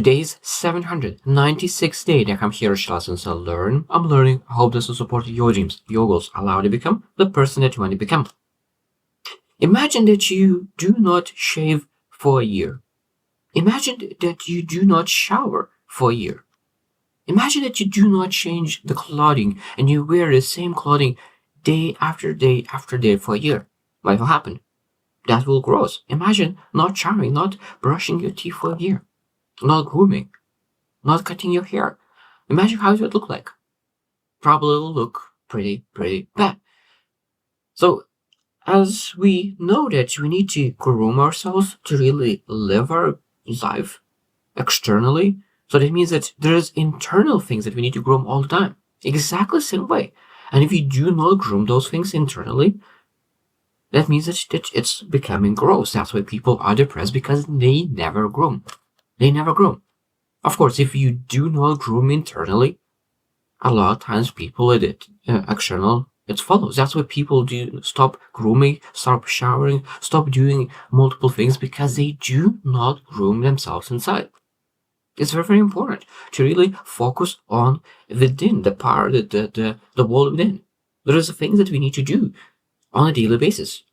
Today's 796th day that I'm here to lessons I learn. I'm learning. I hope this will support your dreams, your goals, allow you to become the person that you want to become. Imagine that you do not shave for a year. Imagine that you do not shower for a year. Imagine that you do not change the clothing and you wear the same clothing day after day after day for a year. What will happen? That will grow. Imagine not showering, not brushing your teeth for a year, not grooming, not cutting your hair. Imagine how it would look like. Probably will look pretty bad. So, as we know that we need to groom ourselves to really live our life externally, so that means that there's internal things that we need to groom all the time. Exactly the same way. And if you do not groom those things internally, that means that it's becoming gross. That's why people are depressed, because they never groom. They never groom. Of course, if you do not groom internally, a lot of times people external, it follows. That's why people do stop grooming, stop showering, stop doing multiple things, because they do not groom themselves inside. It's very important to really focus on within, the power, the world within. There is things that we need to do on a daily basis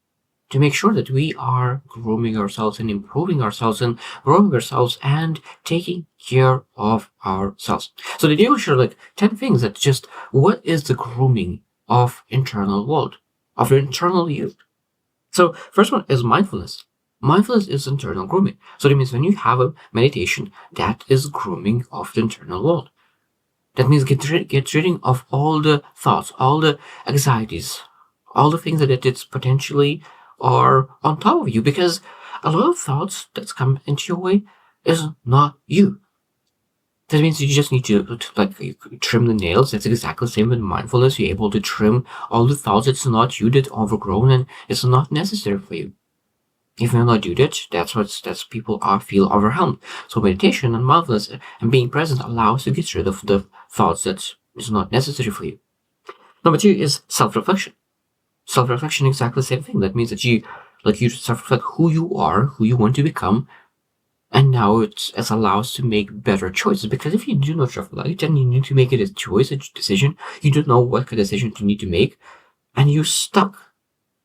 to make sure that we are grooming ourselves and improving ourselves and growing ourselves and taking care of ourselves. So today we'll share like 10 things that just, what is the grooming of internal world, of your internal you? So first one is mindfulness. Mindfulness is internal grooming. So that means when you have a meditation, that is grooming of the internal world. That means get rid of all the thoughts, all the anxieties, all the things that it's potentially are on top of you, because a lot of thoughts that's come into your way is not you. That means you just need to you trim the nails. That's exactly the same with mindfulness. You're able to trim all the thoughts that's not you, that overgrown and it's not necessary for you. If you not do that, that's people feel overwhelmed. So meditation and mindfulness and being present allows you to get rid of the thoughts that is not necessary for you. Number 2 is self-reflection. Self-reflection, exactly the same thing. That means that you self-reflect who you are, who you want to become, and now it allows to make better choices. Because if you do not reflect, then you need to make it a choice, a decision. You don't know what kind of decision you need to make, and you're stuck.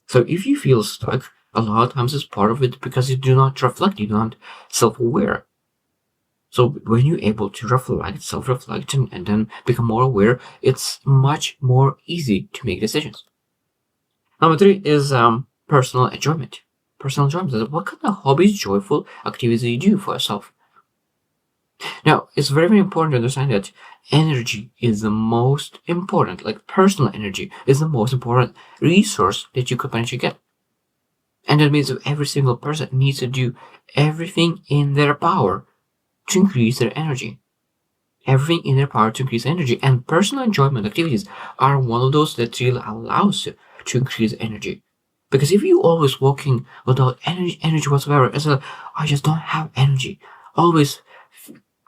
So if you feel stuck, a lot of times it's part of it because you do not reflect, you're not self-aware. So when you're able to reflect, self-reflect, and then become more aware, it's much more easy to make decisions. Number 3 is personal enjoyment. Personal enjoyment. What kind of hobbies, joyful activities do you do for yourself? Now, it's very important to understand that energy is the most important, like personal energy is the most important resource that you could potentially get. And that means that every single person needs to do everything in their power to increase their energy. Everything in their power to increase energy. And personal enjoyment activities are one of those that really allows you to increase energy. Because if you always walking without energy whatsoever, it's like, I just don't have energy, always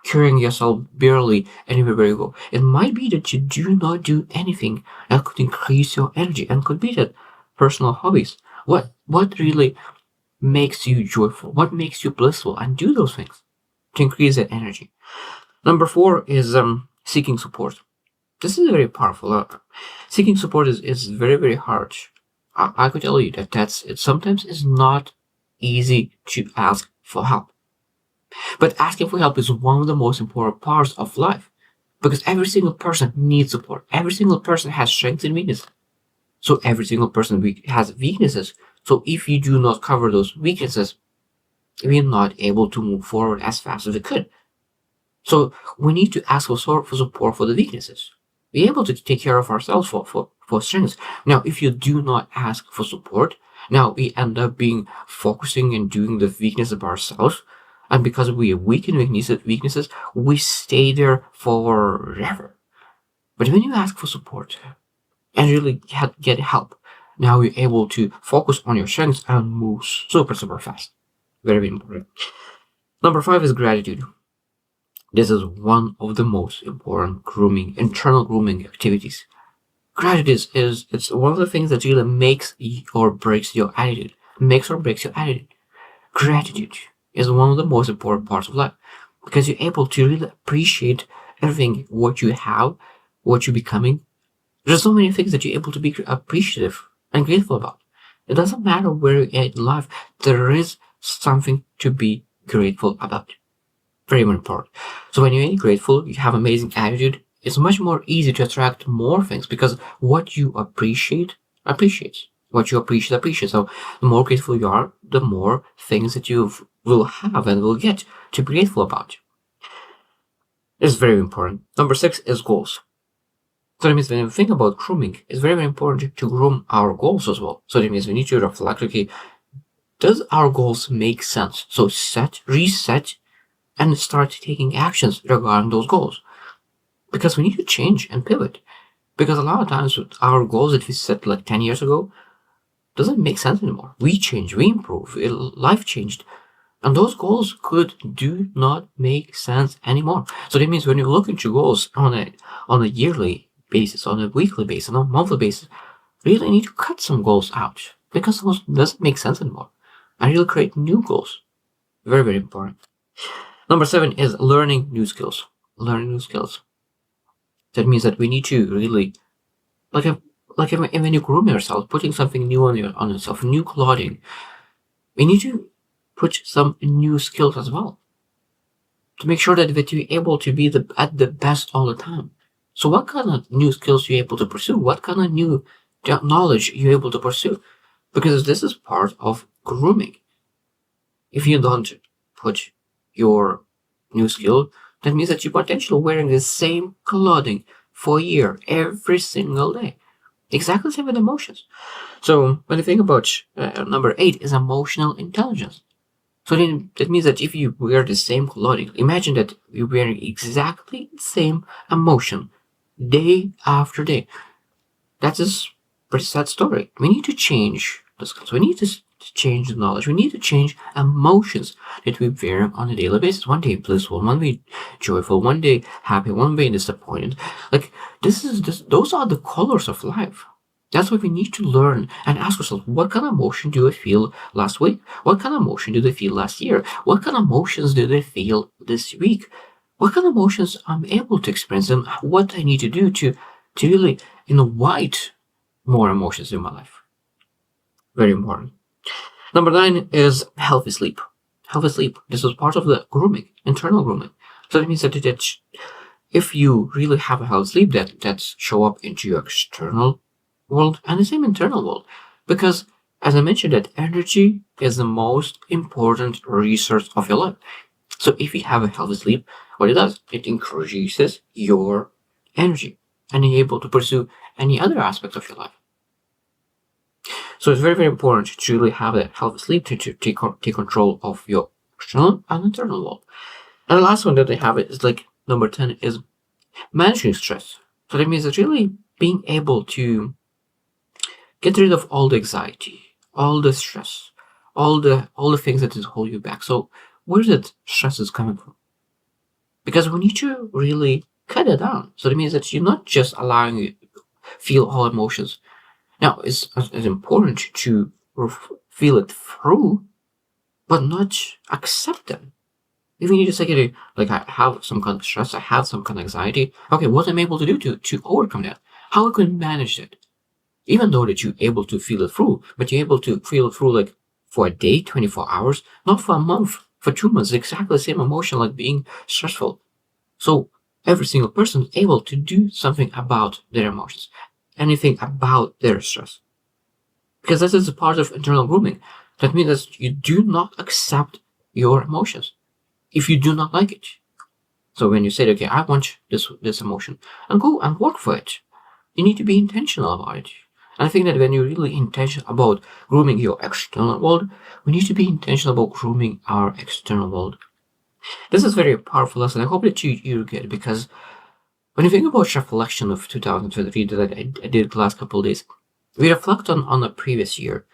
carrying yourself barely anywhere where you go, it might be that you do not do anything that could increase your energy, and could be that personal hobbies. What really makes you joyful? What makes you blissful? And do those things to increase that energy. Number 4 is seeking support. This is very powerful. Seeking support is very hard. I could tell you that it sometimes is not easy to ask for help. But asking for help is one of the most important parts of life, because every single person needs support. Every single person has strengths and weaknesses. So every single person has weaknesses. So if you do not cover those weaknesses, we're not able to move forward as fast as we could. So we need to ask for support for the weaknesses. Be able to take care of ourselves for strengths. Now, if you do not ask for support, now we end up focusing and doing the weakness of ourselves. And because we are weak in weaknesses, we stay there forever. But when you ask for support and really get help, now you're able to focus on your strengths and move super fast. Very important. Number 5 is gratitude. This is one of the most important internal grooming activities. Gratitude it's one of the things that really makes or breaks your attitude. Gratitude is one of the most important parts of life. because you're able to really appreciate everything, what you have, what you're becoming. There's so many things that you're able to be appreciative and grateful about. It doesn't matter where you're at in life, there is something to be grateful about. Very important. So when you're grateful, you have amazing attitude, it's much more easy to attract more things because what you appreciate appreciates. What you appreciate appreciates. So the more grateful you are, the more things that you will have and will get to be grateful about. It's very important. Number 6 is goals. So that means when you think about grooming, it's very, very important to groom our goals as well. So that means we need to reflect, okay, does our goals make sense? So reset, and start taking actions regarding those goals. Because we need to change and pivot. Because a lot of times with our goals that we set like 10 years ago doesn't make sense anymore. We change, we improve, life changed. And those goals do not make sense anymore. So that means when you look into goals on a yearly basis, on a weekly basis, on a monthly basis, really need to cut some goals out because those doesn't make sense anymore. And really create new goals. Very, very important. Number 7 is learning new skills. Learning new skills. That means that we need to really, when you groom yourself, putting something new on yourself, new clothing, we need to put some new skills as well to make sure that you're able to be at the best all the time. So what kind of new skills you're able to pursue? What kind of new knowledge you're able to pursue? Because this is part of grooming. If you don't put your new skill, that means that you're potentially wearing the same clothing for a year, every single day. Exactly the same with emotions. So when you think about number 8 is emotional intelligence. So then that means that if you wear the same clothing, imagine that you're wearing exactly the same emotion day after day. That's a pretty sad story. We need to change the skills. We need to change the knowledge. We need to change emotions that we wear on a daily basis. One day blissful, one day joyful, one day happy, one day disappointed. Like those are the colors of life. That's what we need to learn and ask ourselves, what kind of emotion do I feel last week? What kind of emotion did I feel last year? What kind of emotions did I feel this week? What kind of emotions I'm able to experience and what I need to do to really invite more emotions in my life. Very important. Number 9 is healthy sleep. Healthy sleep. This is part of the grooming, internal grooming. So that means that if you really have a healthy sleep, that show up into your external world and the same internal world. Because as I mentioned, that energy is the most important resource of your life. So if you have a healthy sleep, what it does, it increases your energy and you're able to pursue any other aspects of your life. So it's very, very important to really have that healthy sleep to take control of your external and internal world. And the last one that they have is like number 10 is managing stress. So that means that really being able to get rid of all the anxiety, all the stress, all the things that is hold you back. So where's that stress is coming from? Because we need to really cut it down. So that means that you're not just allowing you to feel all emotions. Now, it's important to feel it through, but not accept them. If you need to say, okay, like I have some kind of stress, I have some kind of anxiety. Okay, what I'm able to do to overcome that? How I can manage it? Even though that you're able to feel it through, but you're able to feel it through like for a day, 24 hours, not for a month, for 2 months, exactly the same emotion like being stressful. So every single person is able to do something about their emotions, anything about their stress. Because this is a part of internal grooming. That means that you do not accept your emotions if you do not like it. So when you say, okay, I want this emotion, and go and work for it, you need to be intentional about it. And I think that when you're really intentional about grooming your external world, we need to be intentional about grooming our external world. This is very powerful lesson. I hope that you get it, because when you think about reflection of 2023 that I did the last couple of days, we reflect on the previous year.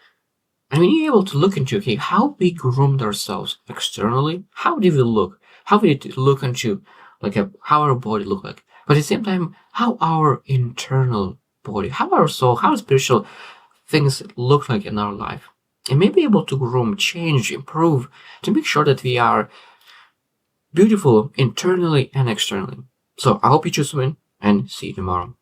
And we need able to look into, okay, how we groomed ourselves externally. How did we look? How did it look into, like, how our body look like? But at the same time, how our internal body, how our soul, how spiritual things look like in our life. And maybe able to groom, change, improve, to make sure that we are beautiful internally and externally. So I hope you choose win and see you tomorrow.